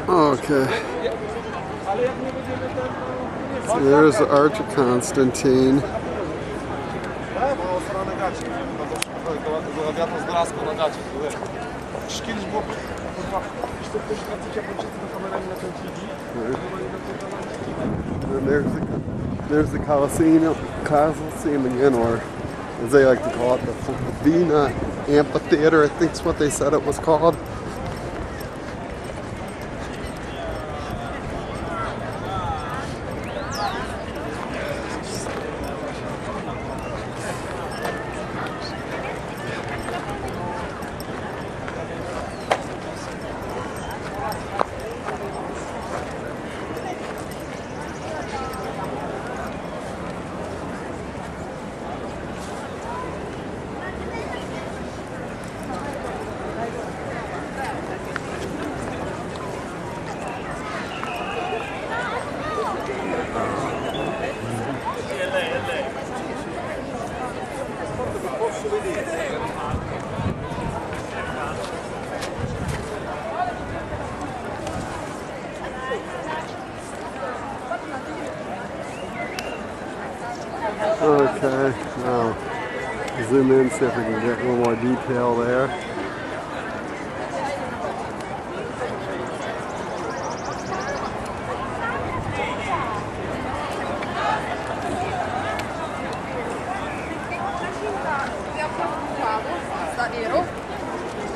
Okay. So there's the Arch of Constantine. And there's the Coliseum again, or as they like to call it, the Vena Amphitheater, I think is what they said it was called. Okay, now zoom in, see if we can get a little more detail there.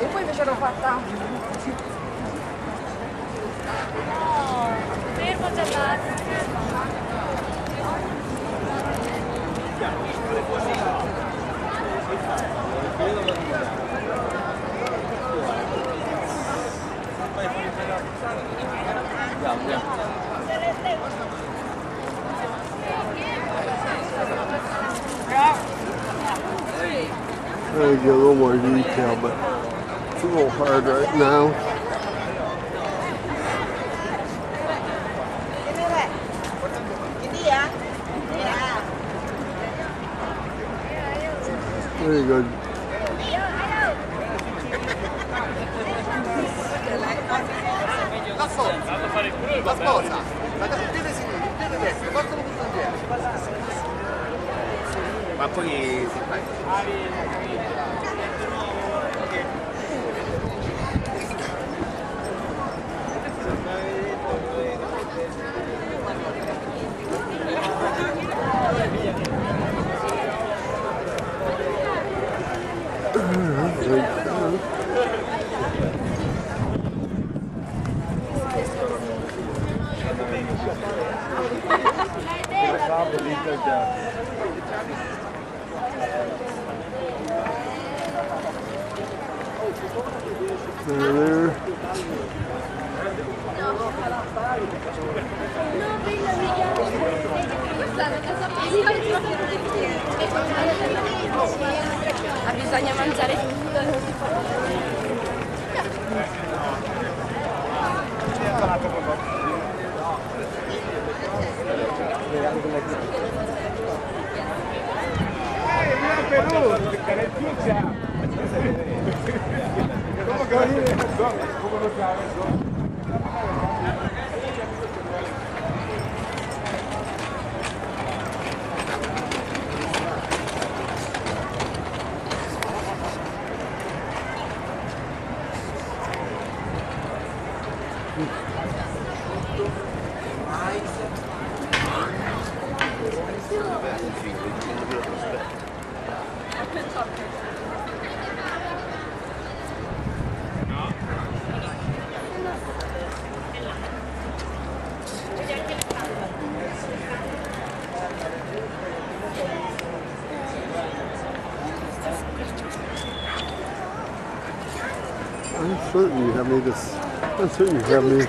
E poi invece l'ho fatta fermo gelato. Trying to get a little more detail, but it's a little hard right now. Very good. La sposa, ragazzi, il piede sinistro, il piede destro, portalo tutto insieme. Ma poi si fa. There. Bisogna mangiare tutto. I'm certain you have me this. I'm certain you have me.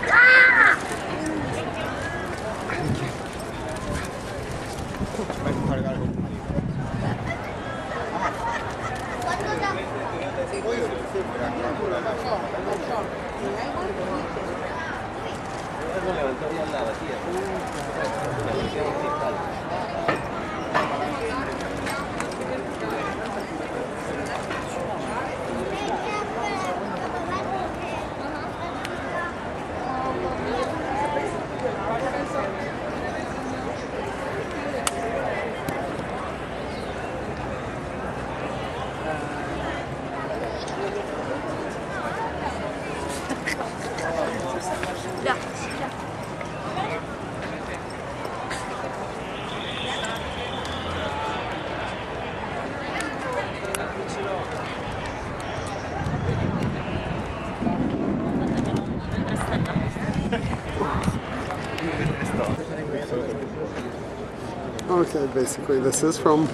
Okay, basically this is from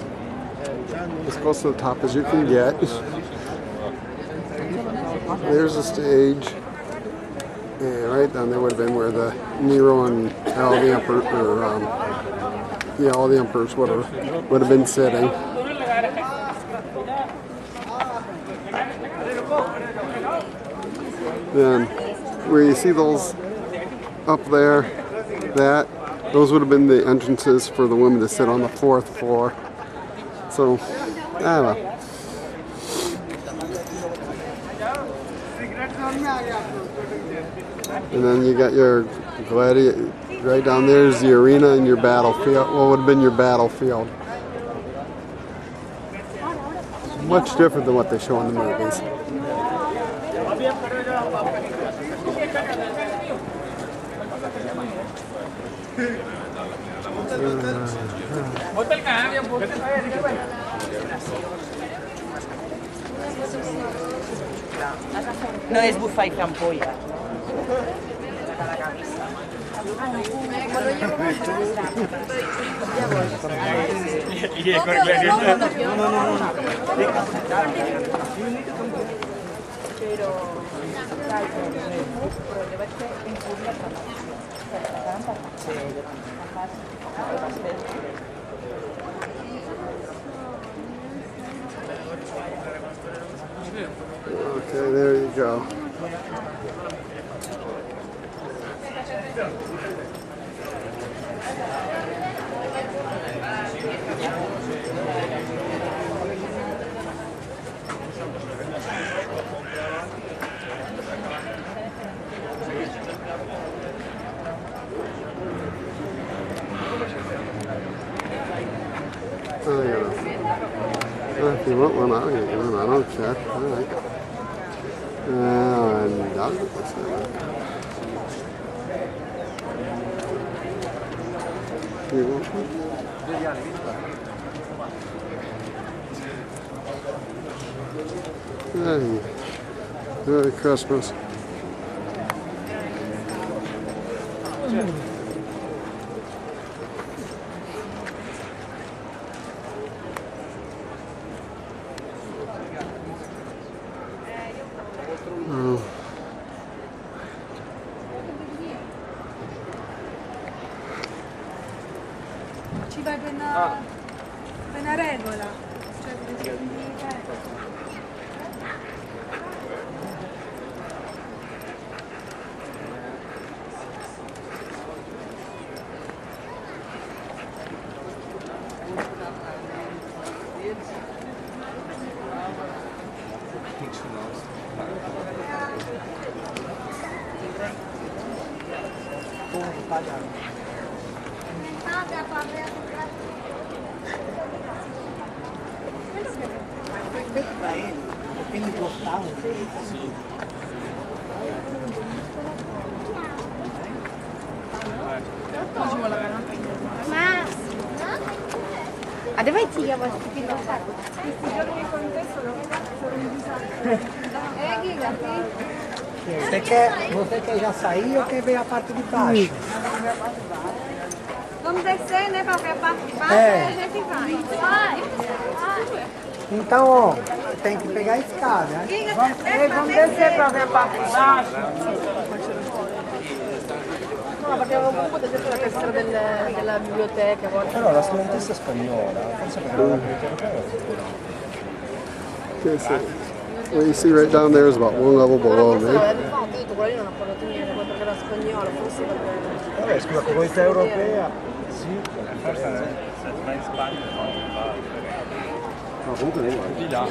as close to the top as you can get. There's the stage. And right down there would have been where the Nero and all the emperor, all the emperors would have been sitting. Then where you see those up there, those would have been the entrances for the women to sit on the 4th floor. So, I don't know. And then you got your gladiator, right down there is the arena and your battlefield. What would have been your battlefield? Much different than what they show in the movies. No es bufa y campolla. Okay, there you go. Oh, yeah. If you want one, I'll get you one. I don't care. All right. And I'll get this one. You want one? Hey, Merry Christmas. Ci vai per una regola. Cioè, Ada baik tiga bos kita tak. Você quer já sair ou quer ver a parte de baixo? vamos descer, né, pra ver a parte de baixo, É. aí a gente vai. Então, ó, tem que pegar a escada. Né? Vamos descer para ver a parte de baixo. No, perché avevo potuto descere la tessera della biblioteca. Però la studentessa spagnola, forse perché non la Okay, so what you see right down there is about one level below me. Io detto, quella lì non ha parlato niente, poi perché era spagnola, forse perché... Vabbè, scusa, comunità europea, sì. No, comunque non vai. Di là.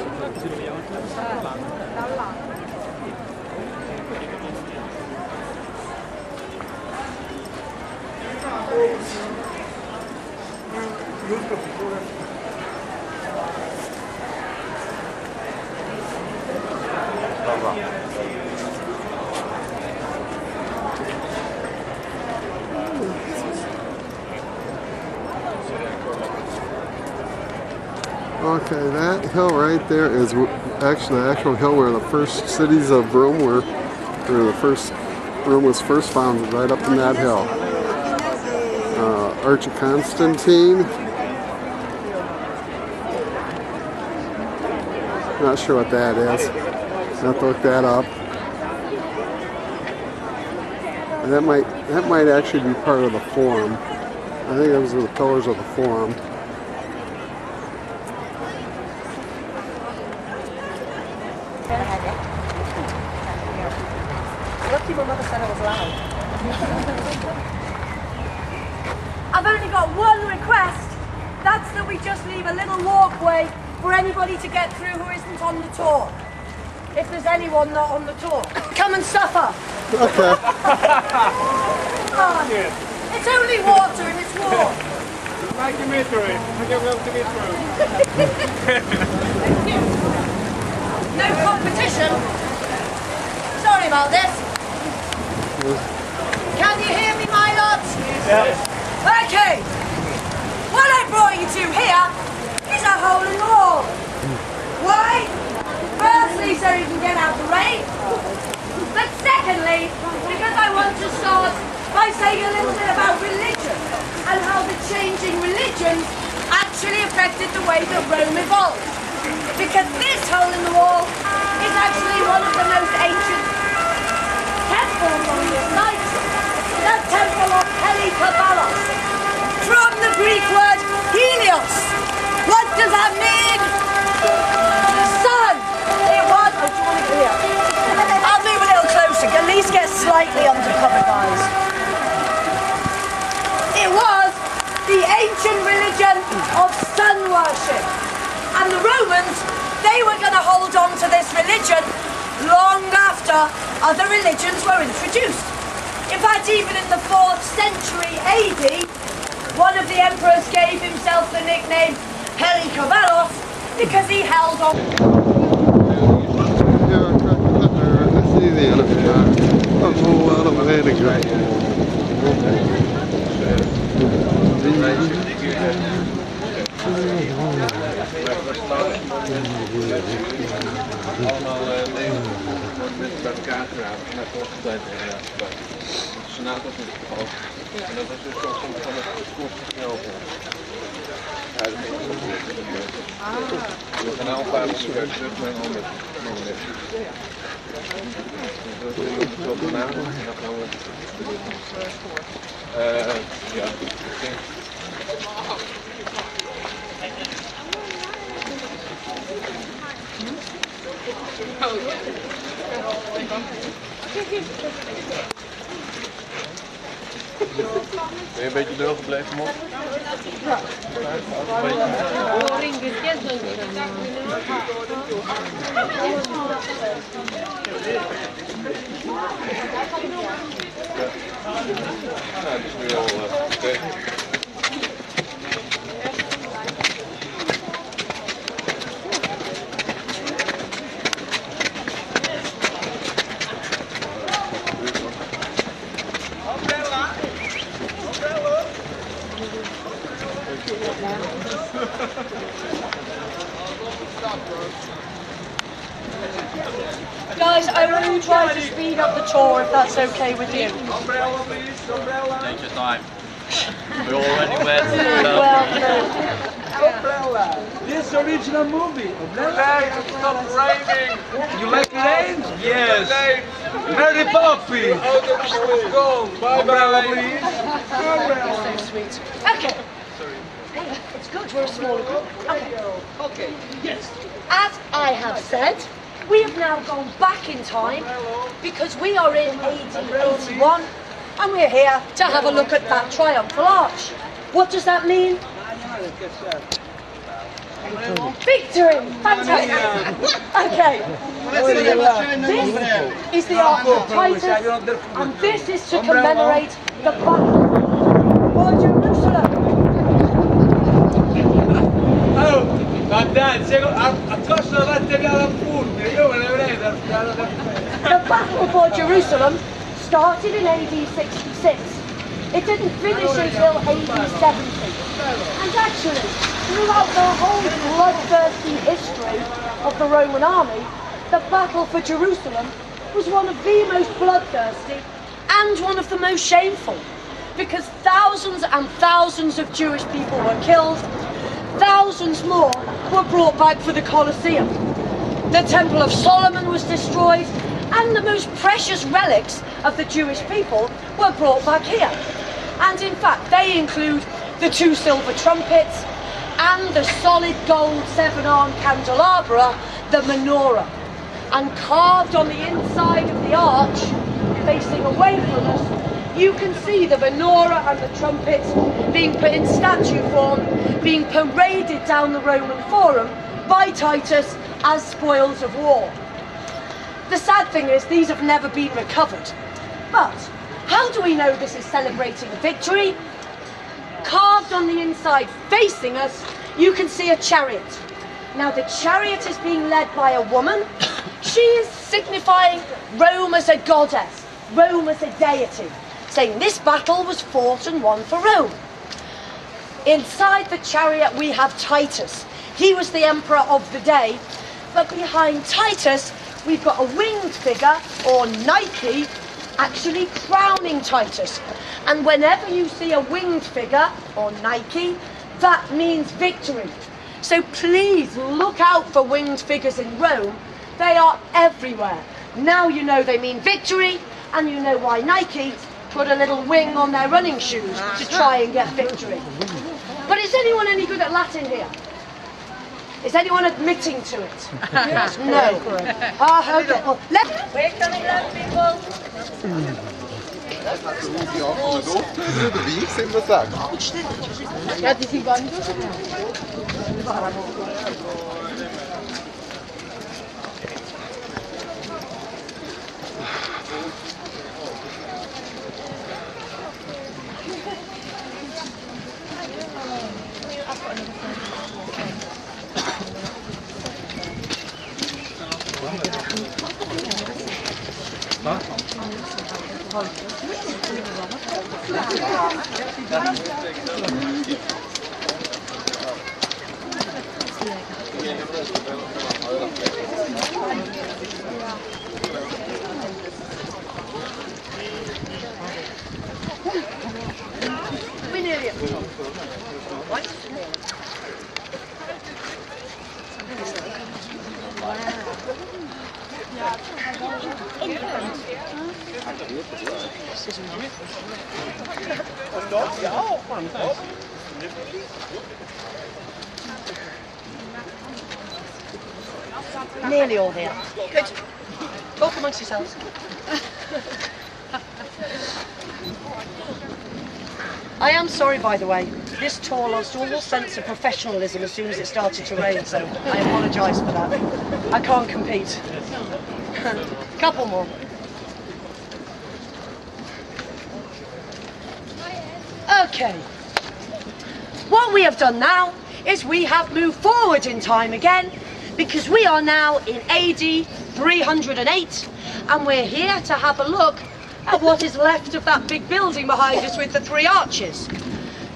Okay, that hill right there is actually the actual hill where the first cities of Rome were, where the first Rome was first founded, right up in that hill. Archie Constantine Not sure what that is. I'll have to look that up. And that might actually be part of the Forum. I think those are the pillars of the Forum. Lucky my mother said I was loud. I've only got one request. That's that we just leave a little walkway for anybody to get through who isn't on the tour. If there's anyone not on the tour, come and suffer. Okay. It's only water and it's warm. Like the metro. No competition. Sorry about this. Can you hear me, my lots? Yes. Okay. What I brought you to here is a hole in the wall. Why? Firstly, so you can get out the rain. But secondly, because I want to start by saying a little bit about religion and how the changing religions actually affected the way that Rome evolved. Because this hole in the wall is actually one of the most ancient temples on this site. The Temple of Helikabalos. From the Greek word Helios. What does that mean? Sun. It was. Oh, do you want to hear? I'll move a little closer. At least get slightly undercover, guys. It was the ancient religion of sun worship. And the Romans, they were going to hold on to this religion long after other religions were introduced. In fact, even in the 4th century AD, one of the emperors gave himself the nickname Helikabalos because he held on. Allemaal met elkaar geraakt en naar tijd inderdaad. De Senaat was in het geval. En dat was dus zo soms van het constitutioneel. Ja, dat is we gaan nou een paar minuten terug met een ander. Dat is zo benaderd en dan gaan we ja, ik denk. Ben je een beetje droog gebleven, Mop? Ja. Nou, het is nu al oké. Guys, I will try to speed up the tour if that's okay with you. Umbrella, please. Umbrella. Take your time. We're already wet. Well, Umbrella. This original movie. Umbrella. Stop raining. You like rain? Yes. Mary Poppins. Oh, the show is gone. Bye, umbrella, please. Umbrella. so sweet. Okay. It's good, we're a smaller group. Okay. Yes. As I have said, we have now gone back in time because we are in AD 81 and we're here to have a look at that triumphal arch. What does that mean? Victory! Fantastic! Okay. This is the Arch of Titus and this is to commemorate the battle for Jerusalem. The battle for Jerusalem started in AD 66. It didn't finish until AD 70. And actually, throughout the whole bloodthirsty history of the Roman army, the battle for Jerusalem was one of the most bloodthirsty and one of the most shameful, because thousands and thousands of Jewish people were killed, thousands more were brought back for the Colosseum. The Temple of Solomon was destroyed, and the most precious relics of the Jewish people were brought back here. And in fact, they include the 2 silver trumpets and the solid gold 7-armed candelabra, the menorah. And carved on the inside of the arch, facing away from us, you can see the menorah and the trumpets being put in statue form, being paraded down the Roman Forum by Titus as spoils of war. The sad thing is, these have never been recovered. But how do we know this is celebrating victory? Carved on the inside, facing us, you can see a chariot. Now the chariot is being led by a woman. She is signifying Rome as a goddess, Rome as a deity, saying this battle was fought and won for Rome. Inside the chariot we have Titus. He was the emperor of the day, but behind Titus we've got a winged figure, or Nike, actually crowning Titus. And whenever you see a winged figure, or Nike, that means victory. So please look out for winged figures in Rome. They are everywhere. Now you know they mean victory, and you know why Nike put a little wing on their running shoes to try and get victory. But is anyone any good at Latin here? Is anyone admitting to it? Yes. No. Okay. Well, we're coming up, people. Ja, die sind ganz gut. We're nearly at right? Nearly all here. Good. Talk amongst yourselves. I am sorry, by the way. This tour lost all sense of professionalism as soon as it started to rain, so I apologise for that. I can't compete. Couple more. Okay. What we have done now is we have moved forward in time again, because we are now in AD 308, and we're here to have a look at what is left of that big building behind us with the 3 arches.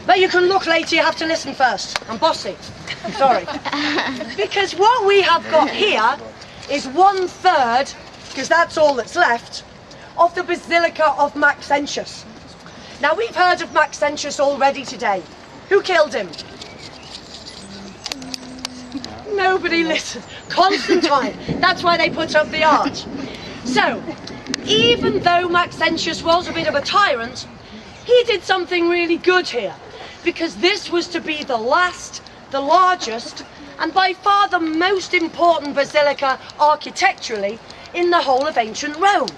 But you can look later, you have to listen first. I'm bossy. Sorry. Because what we have got here is 1/3, because that's all that's left, of the Basilica of Maxentius. Now we've heard of Maxentius already today. Who killed him? Nobody listened. Constantine. That's why they put up the arch. So, even though Maxentius was a bit of a tyrant, he did something really good here, because this was to be the last, the largest, and by far the most important basilica architecturally in the whole of ancient Rome.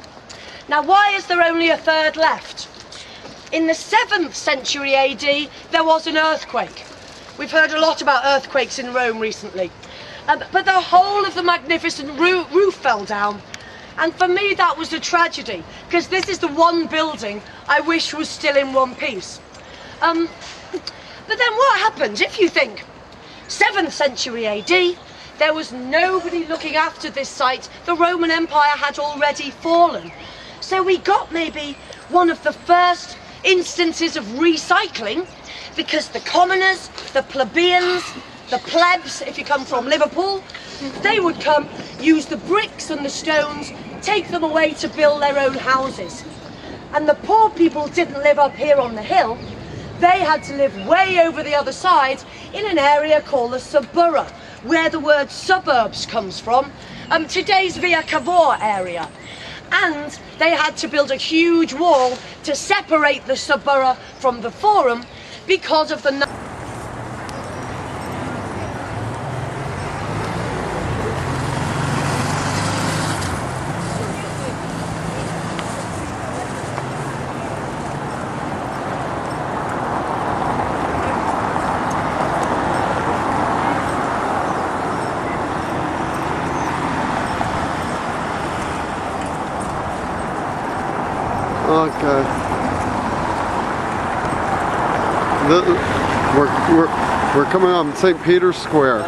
Now, why is there only 1/3 left? In the 7th century AD, there was an earthquake. We've heard a lot about earthquakes in Rome recently. But the whole of the magnificent roof fell down. And for me, that was a tragedy, because this is the one building I wish was still in one piece. But then what happened? If you think 7th century AD, there was nobody looking after this site. The Roman Empire had already fallen. So we got maybe one of the first instances of recycling, because the commoners, the plebeians, the plebs, if you come from Liverpool, they would come, use the bricks and the stones, take them away to build their own houses. And the poor people didn't live up here on the hill. They had to live way over the other side in an area called the suburra, where the word suburbs comes from, today's Via Cavour area. And they had to build a huge wall to separate the subborough from the Forum because of the... Okay. We're coming on St. Peter's Square.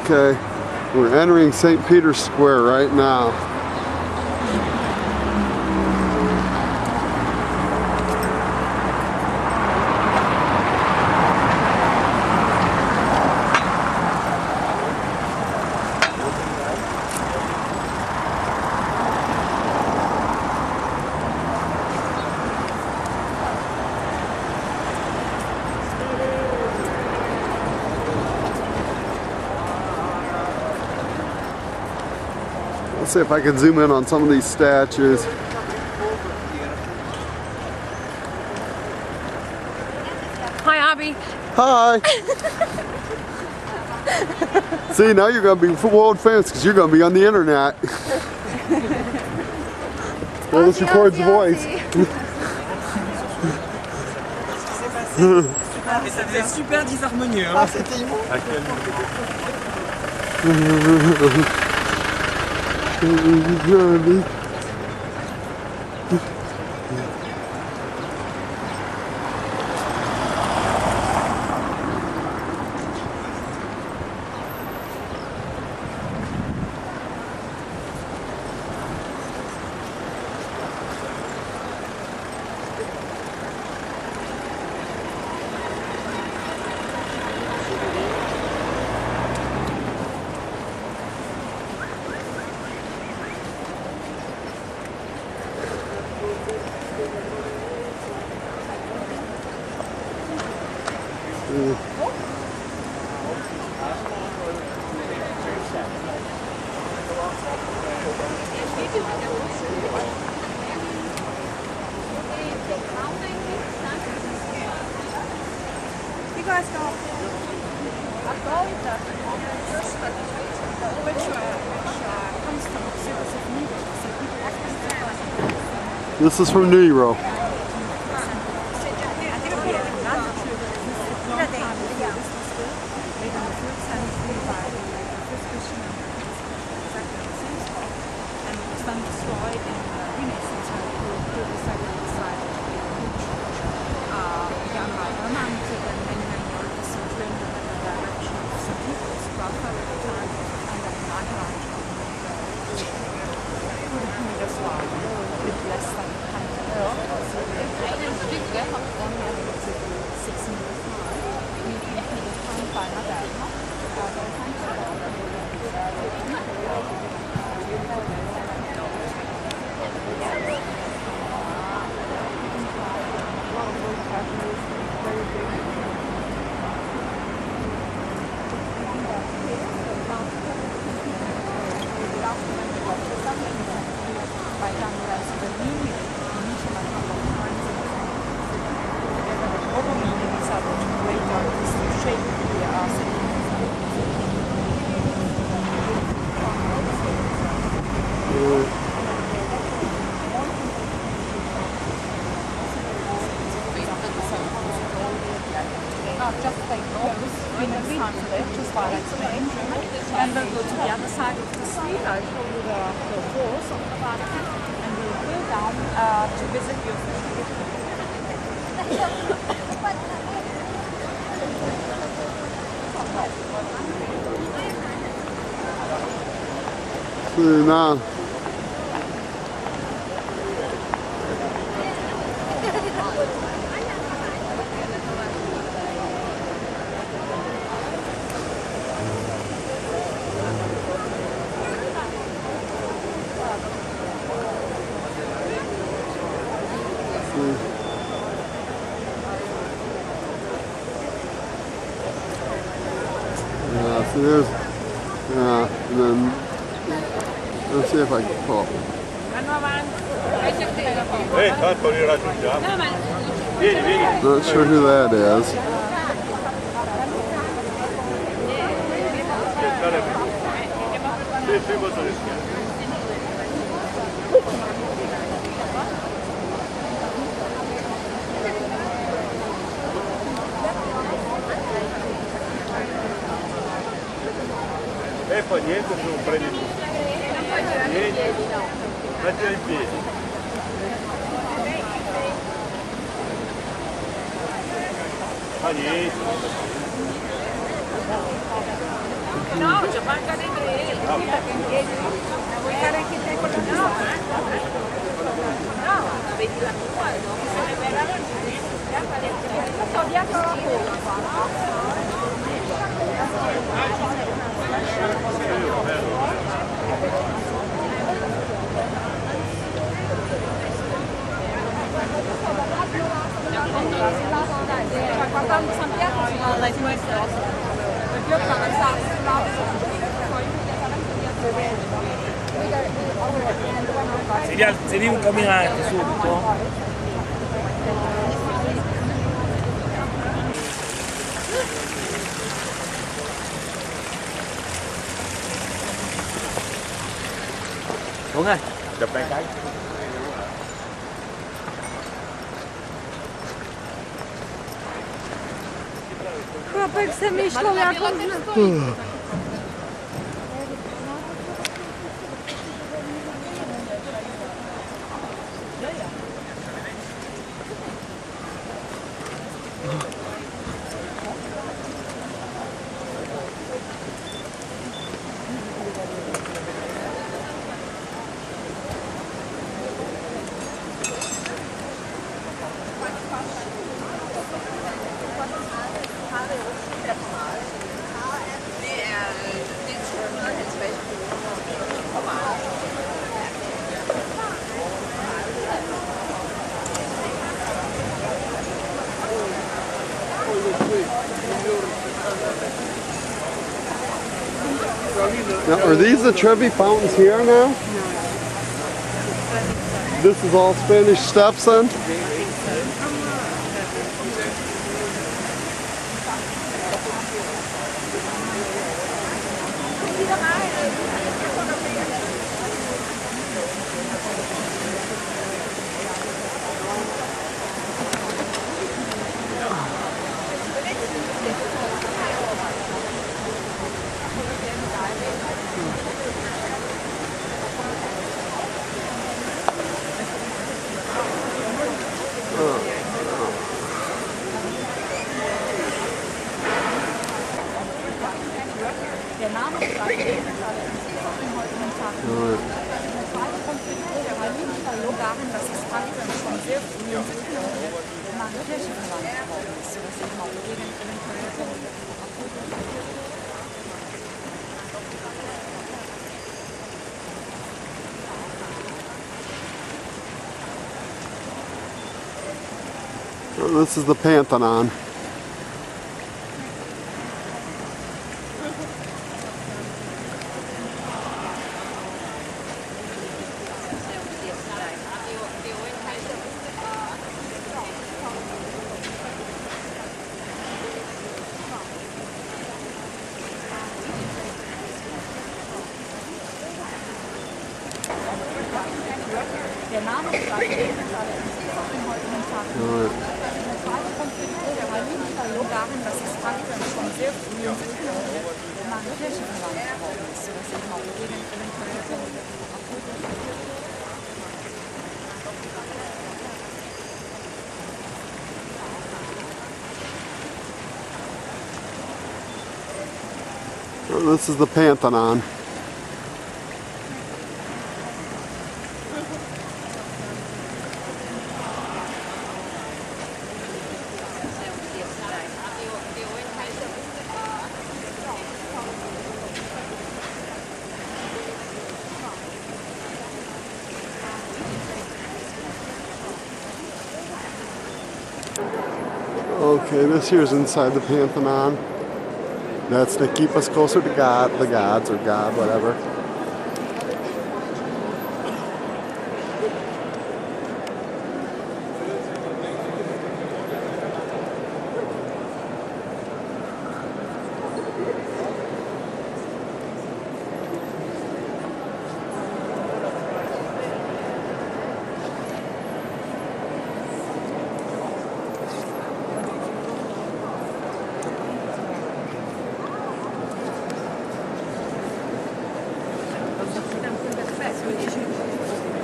Okay, we're entering St. Peter's Square right now. Let's see if I can zoom in on some of these statues. Hi, Abby. Hi! See, now you're going to be world famous because you're going to be on the internet. Well, this records the voice. C'était super disharmonieux. Ah, c'était immonde. You guys go. I've got it. Which comes from the service of Nero. So people This is from Nero. to visit you. Sí, nada. Yeah, so there's, and then let's see if I can pull. Tanto li raggiungiamo. Vieni, vieni. Not sure who that is. Sì, posso rischiare. E poi niente, tu prendi tutto. Niente. Mettila in piedi. Ma niente. No, c'è manca dei treni. Vuoi fare anche te con la tua? No, vedi la tua, no? Se ne verrà sto dietro la guardando San Pietro sulla sinistra. Perché io attraversavo Si devi camminare subito. Đúng rồi, chụp đây cái. Chłopak se myślał jak on... Now, are these the Trevi fountains here now? This is all Spanish steps then? Der Name ist der zweite Konflikt der Heiligen log darin, dass das Franken schon sehr früh nach der Kirche verwandt worden ist, sodass eben auch eventuell This is the Pantheon. Der Name ist der zweite Konflikt der Heiligen log darin, dass das Franken schon sehr früh nach der Kirche verwandt worden ist, sodass eben auch eventuell This is the Pantheon. Okay, this here's inside the Pantheon. That's to keep us closer to God, the gods, or God, whatever.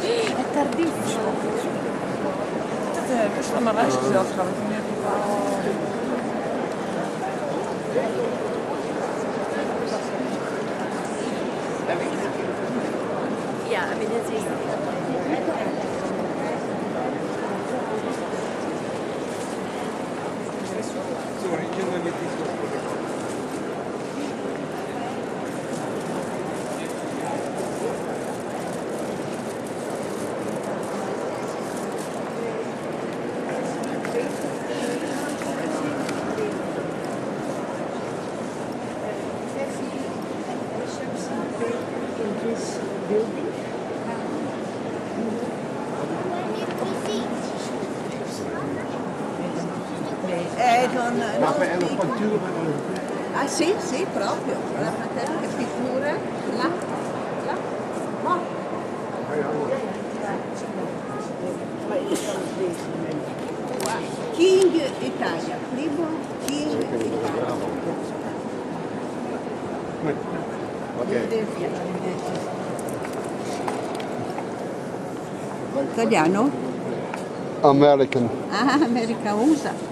È tardissimo. Questa non riesce a trovare. Yeah, I mean, it's easy. Ah sì, sì, proprio. La fratello che pittura, là, là, no. King Italia, primo King Italia. Italiano? American. Ah, America USA.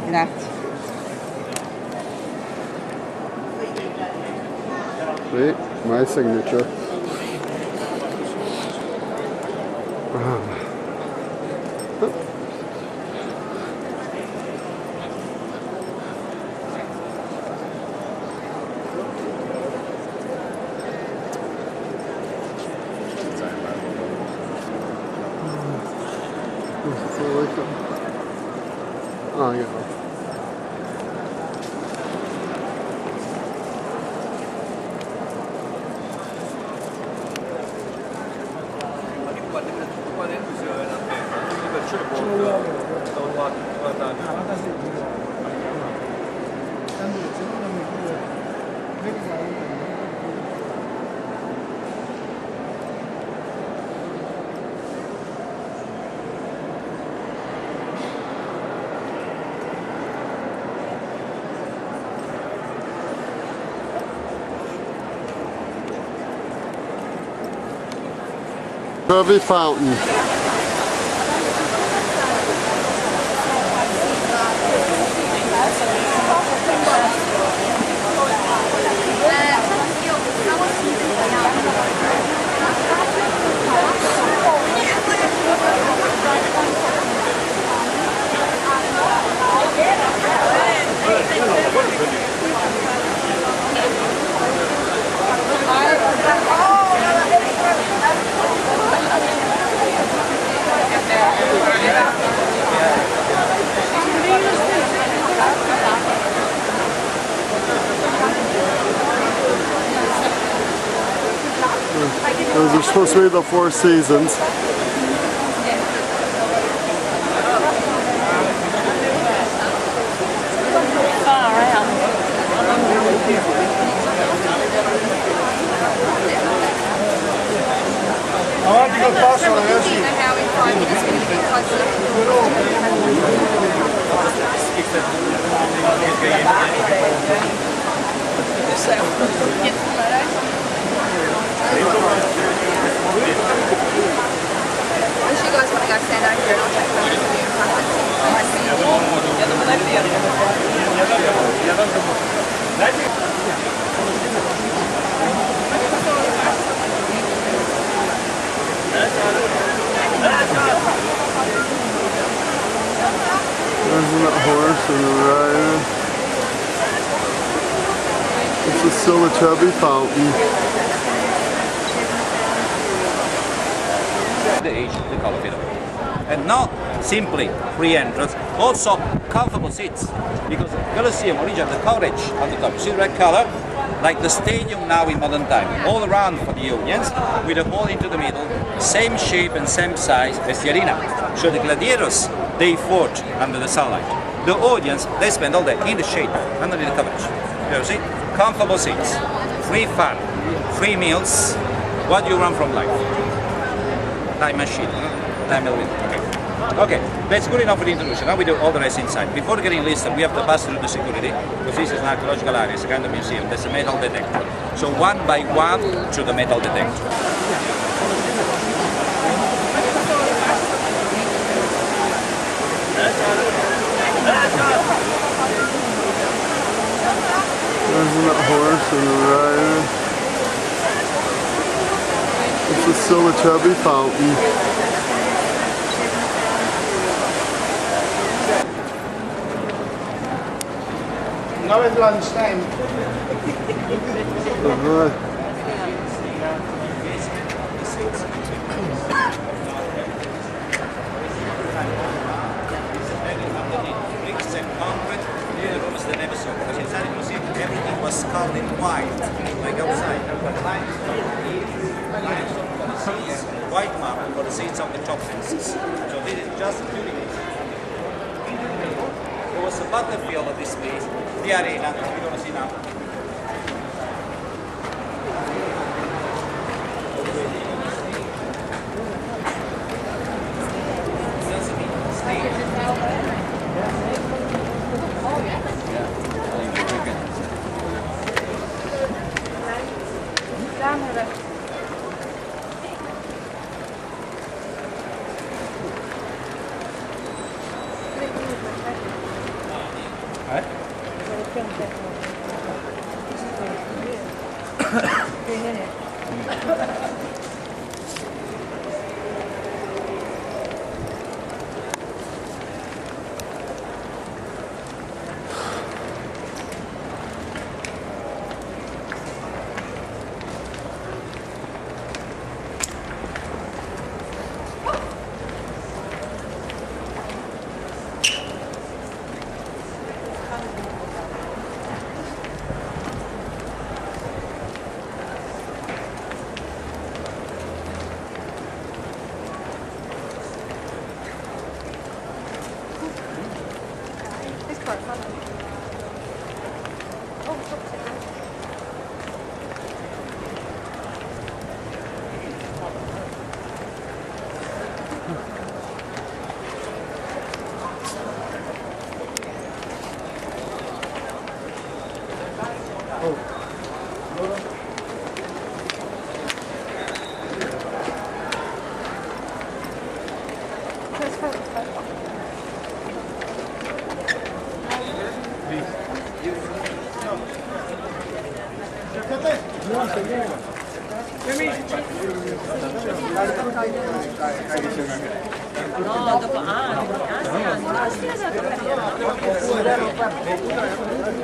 Grazie. See, my signature. Oh, yeah. Trevi Fountain. Those are supposed to be the Four Seasons. Avanti col passo, ragazzi. So, Isn't that horse and rider? It's a Silachubby fountain. The age, the color fit. And not simply free entrance, also comfortable seats. Because Colosseum originally the coverage on the top. You see the red color? Like the stadium now in modern time. All around for the audience, with a hole into the middle, same shape and same size as the arena. So the gladiators, they fought under the sunlight. The audience, they spend all day in the shade, underneath the coverage. You see? Comfortable seats, free fun, free meals. What do you want from life? Time machine, time elevation. Okay, that's good enough for the introduction. Now we do all the rest inside. Before getting listed, we have to pass through the security, because this is an archaeological area, it's a kind of museum. There's a metal detector. So one by one to the metal detector. Isn't that horse and rider? It's a Silachubby fountain. Now it's lunchtime. Everything was colored in white, like outside. White marble for the seats of the top fences. So this is just beautiful. There was a battlefield of this place, the arena, we're going to see now.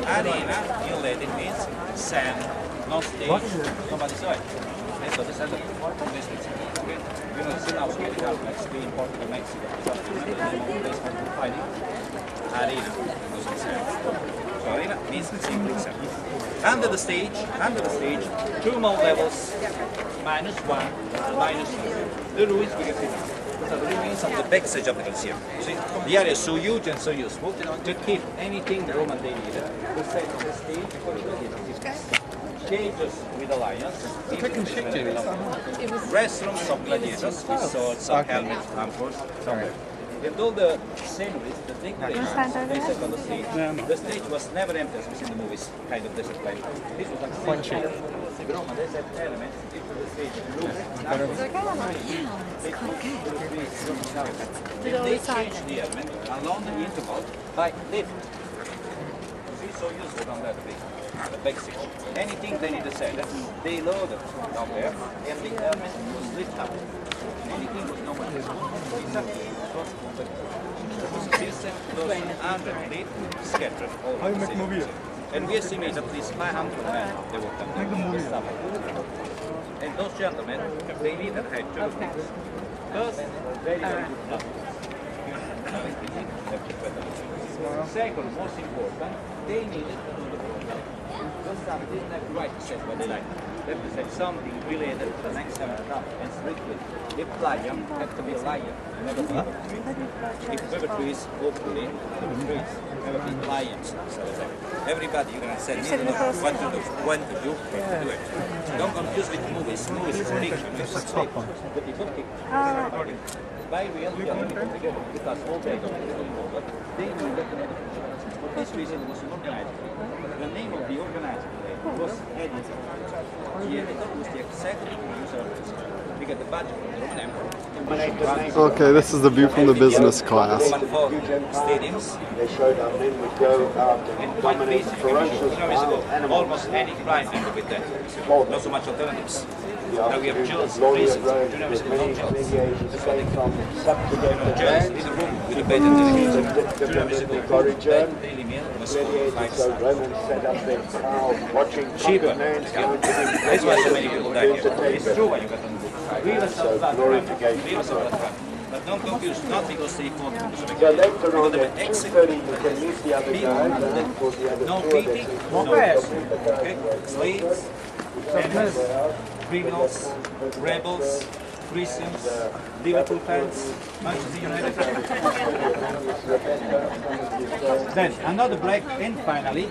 Arena in Latin means sand, not stage, nobody saw it. And so this is this okay? You know, the South American makes be important to Mexico. So remember the name of the place called fighting? Arena, because it's sand. So arena means simply sand. Under the stage, two more levels, -1, -2. The ruins we can see now. So the remains of the backstage of the Colosseum. You see, the area is so huge and so useful to keep anything Roman they needed. To set the stage for the gladiators. Cages with the lions. Restrooms of gladiators with swords, some helmets, armors, and all the sceneries, the decorations they set on the stage. The stage was never empty as we see in the movies, kind of desert planet. This was like Roma, they set elements into the stage. They changed the element along the interval by lift. See, so useful on that base. The backstage. Anything they need to set, they load it down there, and the element was lifted up. Anything was not those 100 feet scattered all over the city. And we estimate at least 500 men they worked on them. And those gentlemen, they neither had two things. First, very, very good numbers. Second, most important, they needed to do the program. Those staff didn't have the right to say what they liked. They have to say something related to the next 7 and strictly. If lion, have to be a lion, never be a tree. If river trees, hopefully, river trees, never be lions. So everybody, you're going to say, need to know what to do, when to do, how to do it. Don't confuse with movies. Movies is fiction, it's a fake. The people think. By reality, because all day, they knew that for this reason it was an organized. The name of the organized was editor. The editor was the executive producer of this. We get the budget from the Roman Emperor. Okay, this is the view from the business class. Stadiums. They showed our men would go out and dominate ferocious almost any crime ended with that. Not so much alternatives. Now we have judges, prisons, journalists, no judges. Judges in a room with a bed and journalists in the Daily Mail was 5 stars. Cheaper. That's why so many people die here. It's true why you got to real assault crime. But don't confuse, not because they fought because they were executing people, no beating, no okay? Slaves, enemies, criminals, rebels, Christians, Liverpool fans, Manchester United. Then another break, and finally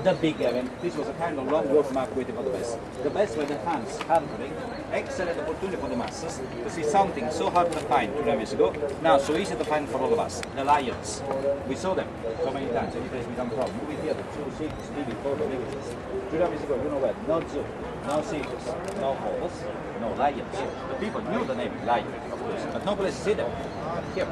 the big event. This was a kind of long walk mark waiting for the best. The best were the fans handling, excellent opportunity for the masses to see something so hard to find 2 years ago, now so easy to find for all of us, the lions. We saw them so many times, any place we come from, movie theater, zoo, circus, TV, photo, images. 2 years ago, you know what, no zoo, no circus, no horse, no lions. The people knew the name lion, of course, but no place to see them. Here,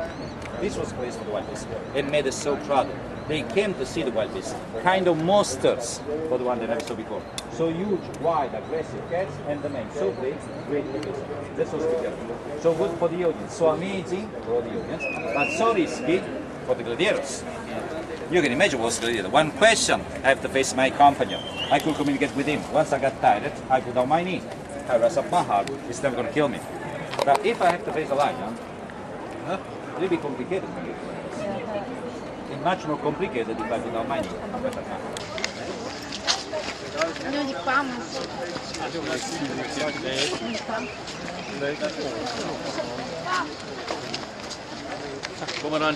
this was a place for the wild beasts, and made us so proud. They came to see the wild beasts, kind of monsters for the one they never saw before. So huge, wide, aggressive cats, and the men so big, great figures. This was the So good for the audience, so amazing for the audience, but so risky for the gladiators. You can imagine what was gladiator. One question, I have to face my companion. I could communicate with him. Once I got tired, I put down my knee. I raise up my heart, he's never going to kill me. But if I have to face a lion, it will be complicated. It's much more complicated if I put down my knee. Come on.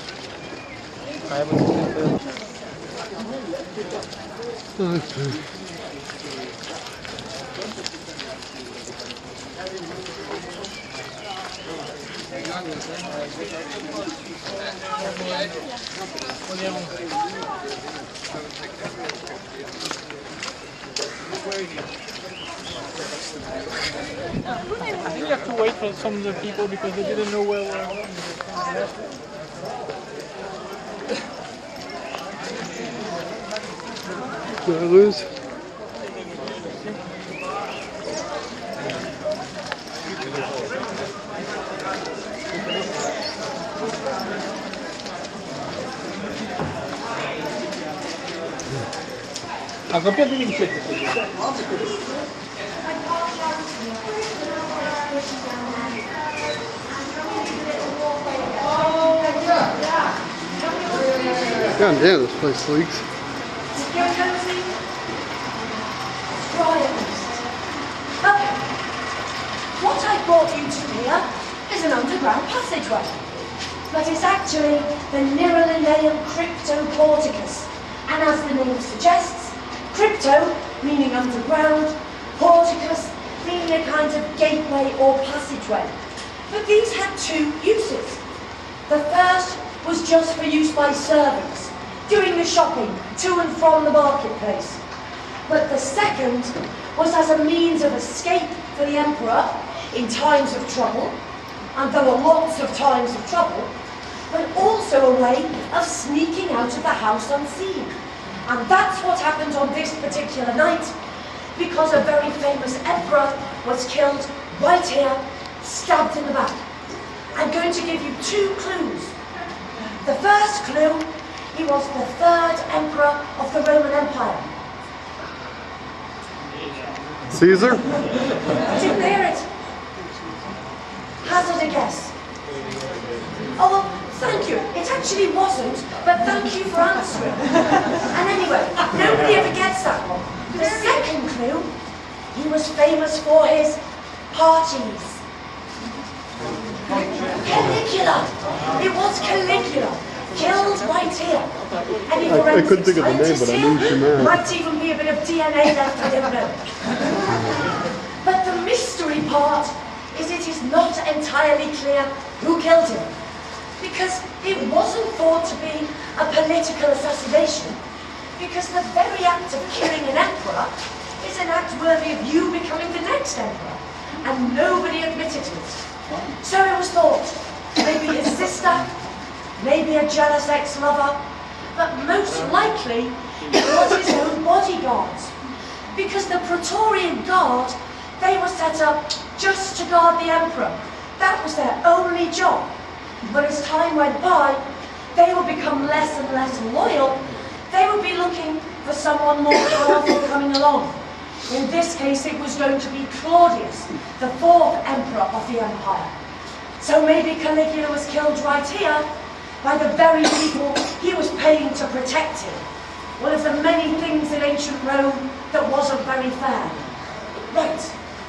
I think you have to wait for some of the people because they didn't know where we're. Did I lose? A coppia di vincente. God damn, this place leaks. What I brought you to here is an underground passageway. But it's actually the Neralineum Cryptoporticus. And as the name suggests, crypto meaning underground, porticus meaning a kind of gateway or passageway. But these had 2 uses. The first was just for use by servants, doing the shopping to and from the marketplace. But the second was as a means of escape for the emperor in times of trouble, and there were lots of times of trouble, but also a way of sneaking out of the house unseen. And that's what happened on this particular night, because a very famous emperor was killed right here, stabbed in the back. I'm going to give you 2 clues. The first clue, he was the third emperor of the Roman Empire. Caesar? Didn't hear it. Hazard a guess. Oh, well, thank you. It actually wasn't, but thank you for answering. And anyway, nobody ever gets that one. The second clue, he was famous for his parties. Caligula! It was Caligula, killed right here. Any I couldn't think of the name, scientists but I here? knew she meant. Might even be a bit of DNA left, I don't know. But the mystery part is it is not entirely clear who killed him. Because it wasn't thought to be a political assassination. Because the very act of killing an emperor is an act worthy of you becoming the next emperor. And nobody admitted it. So it was thought, maybe his sister, maybe a jealous ex-lover, but most likely it was his own bodyguards. Because the Praetorian Guard, they were set up just to guard the emperor. That was their only job. But as time went by, they would become less and less loyal. They would be looking for someone more powerful coming along. In this case, it was going to be Claudius, the fourth emperor of the empire. So maybe Caligula was killed right here by the very people he was paying to protect him. One of the many things in ancient Rome that wasn't very fair. Right,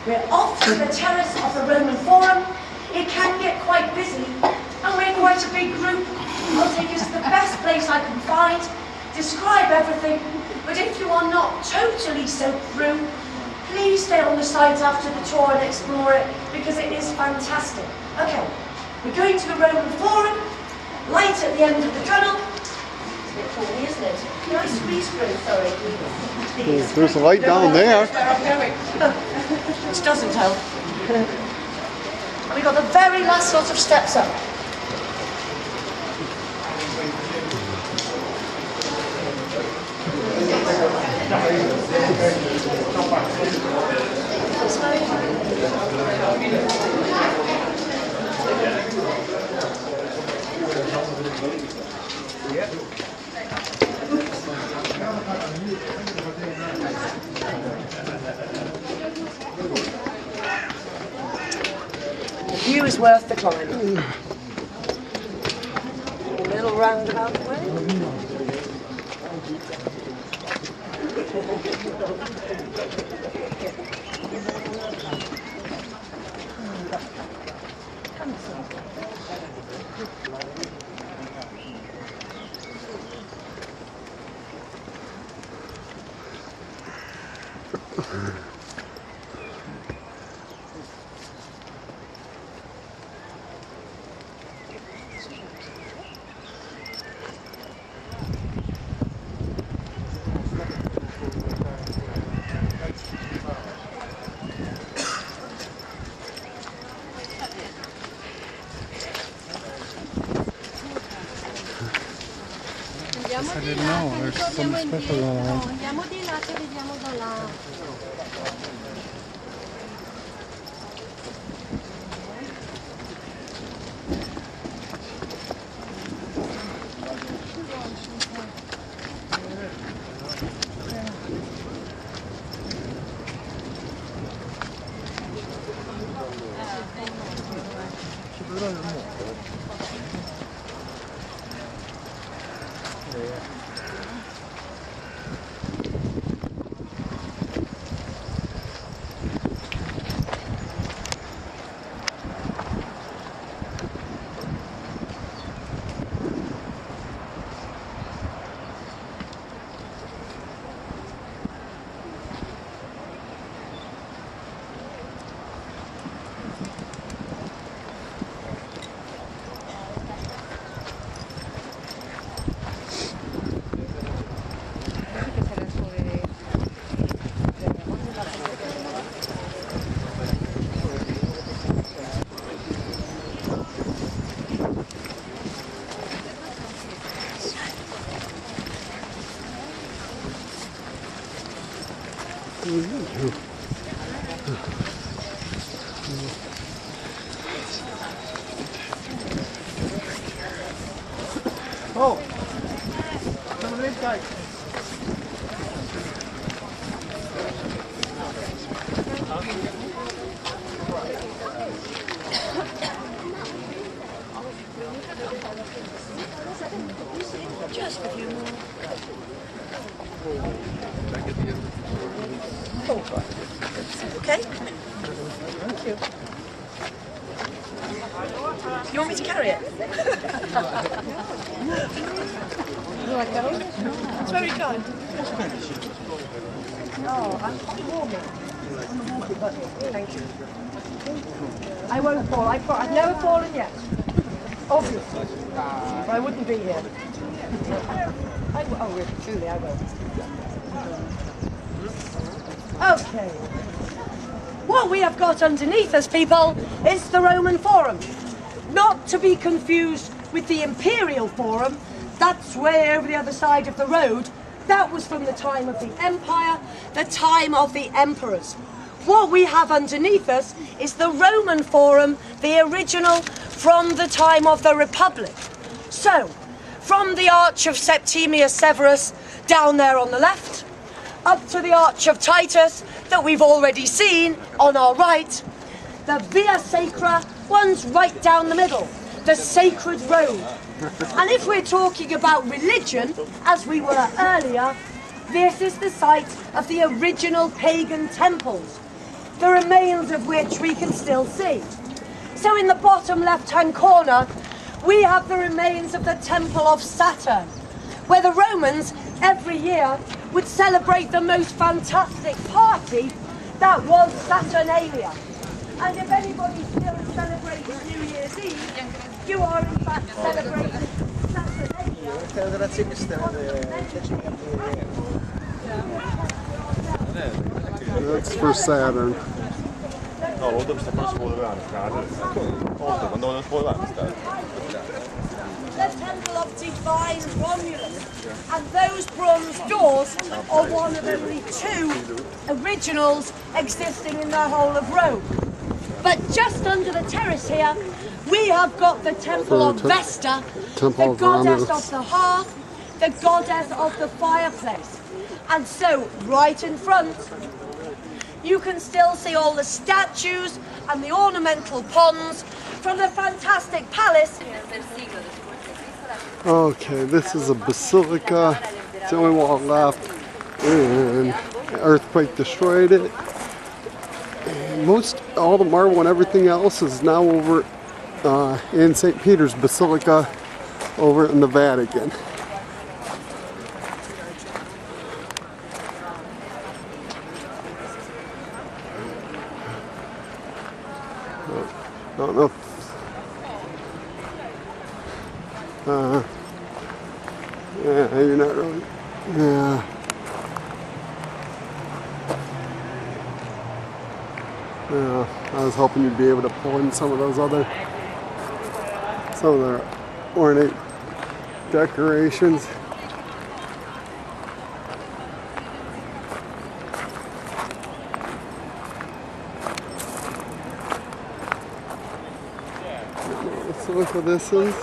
we're off to the terrace of the Roman Forum. It can get quite busy, and we're quite a big group. I'll take us to the best place I can find, describe everything, but if you are not totally soaked through, please stay on the site after the tour and explore it, because it is fantastic. Okay, we're going to the Roman Forum, light at the end of the tunnel. It's a bit corny, isn't it? Can I squeeze through? Sorry. There's a light down there. Which doesn't help. And we've got the very last lot of steps up. The view is worth the climb. A little roundabout way. Andiamo di là che vediamo da là. Oh, some of these guys. Just a few more. Okay. Thank you. You want me to carry it? Do I go? It's very kind. Oh, I'm warming. Thank you. I won't fall. I've never fallen yet. Obviously. I wouldn't be here. Oh, really, truly, I will. Okay. What we have got underneath us, people, is the Roman Forum. Not to be confused with the Imperial Forum. That's way over the other side of the road. That was from the time of the Empire, the time of the emperors. What we have underneath us is the Roman Forum, the original from the time of the Republic. So, from the Arch of Septimius Severus down there on the left, up to the Arch of Titus that we've already seen on our right, the Via Sacra runs right down the middle, the Sacred Road. And if we're talking about religion, as we were earlier, this is the site of the original pagan temples, the remains of which we can still see. So in the bottom left-hand corner, we have the remains of the Temple of Saturn, where the Romans every year would celebrate the most fantastic party that was Saturnalia. And if anybody still celebrates New Year's Eve, you are in fact celebrating Saturnalia. That's for Saturn. No, då bestämmer man sig på det här. Quando non può The Temple of Divine Romulus. And those bronze doors are one of only two originals existing in the whole of Rome. But just under the terrace here, we have got the Temple of Vesta, the goddess of the hearth, the goddess of the fireplace. And so, right in front, you can still see all the statues and the ornamental ponds from the fantastic palace. Okay, this is a basilica. It's the only wall left, and the earthquake destroyed it. And all the marble and everything else is now over in St. Peter's Basilica over in the Vatican. I don't know if, yeah, you're not really, yeah. Yeah, I was hoping you'd be able to pull in some of those other, some of the ornate decorations. Let's look what this is.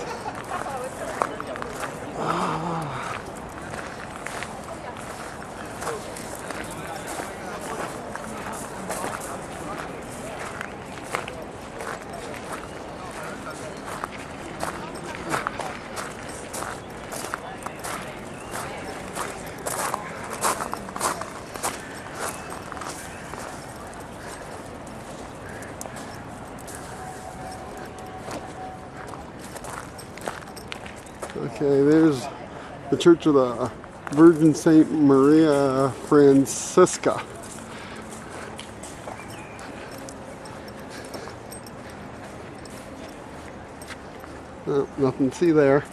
Okay, there's the Church of the Virgin Saint Maria Francisca. Oh, nothing to see there.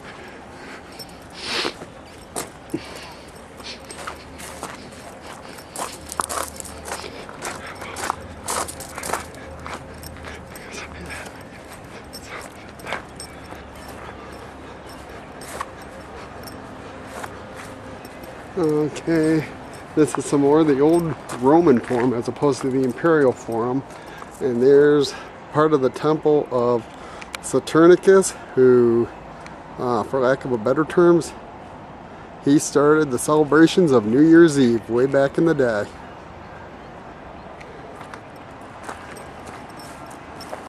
Okay, this is some more of the old Roman Forum as opposed to the Imperial Forum. And there's part of the temple of Saturnicus, who For lack of a better terms, he started the celebrations of New Year's Eve way back in the day.